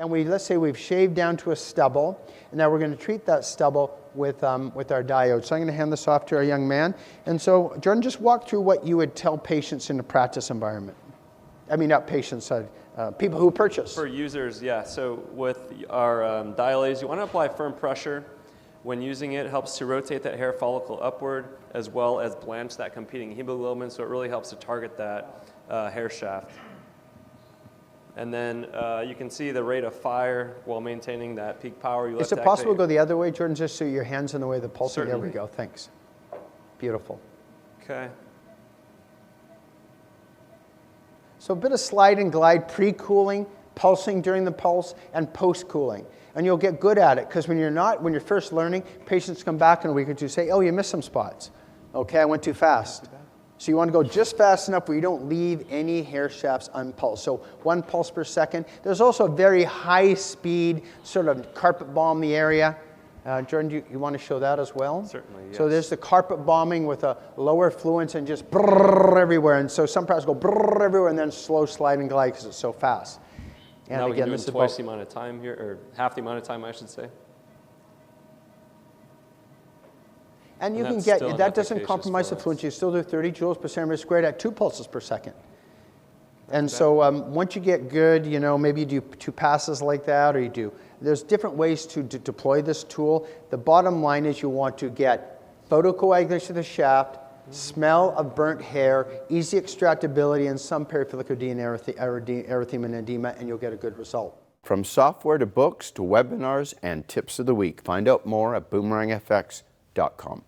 and let's say we've shaved down to a stubble, and now we're going to treat that stubble with our diode. So I'm going to hand this off to our young man. And so, Jordan, just walk through what you would tell patients in a practice environment. I mean, not patients, people who purchase. For users, yeah. So with our diode, you want to apply firm pressure. When using it, it helps to rotate that hair follicle upward, as well as blanch that competing hemoglobin, so it really helps to target that hair shaft. And then you can see the rate of fire while maintaining that peak power. Is it possible to go the other way, Jordan, just so your hand's in the way of the pulse? Certainly. There we go, thanks. Beautiful. Okay. So a bit of slide and glide, pre-cooling, pulsing during the pulse, and post-cooling. And you'll get good at it, because when you're first learning, patients come back in a week or two and say, oh, you missed some spots. Okay, I went too fast. So you want to go just fast enough where you don't leave any hair shafts unpulsed. So 1 pulse per second. There's also a very high speed sort of carpet bomb the area. Jordan, you want to show that as well? Certainly, yes. So there's the carpet bombing with a lower fluence and just brrr everywhere. And so some products go brrr everywhere and then slow slide and glide because it's so fast. And now we again, can do this it is twice the amount of time here, or half the amount of time, I should say. And you can still get, an that doesn't efficacious compromise the for us. fluence. You still do 30 joules per centimeter squared at 2 pulses per second. And so once you get good, maybe you do 2 passes like that, or there's different ways to deploy this tool. The bottom line is you want to get photocoagulation of the shaft, smell of burnt hair, easy extractability, and some periphilic erythema and edema, and you'll get a good result. From software to books to webinars and tips of the week, find out more at boomerangfx.com.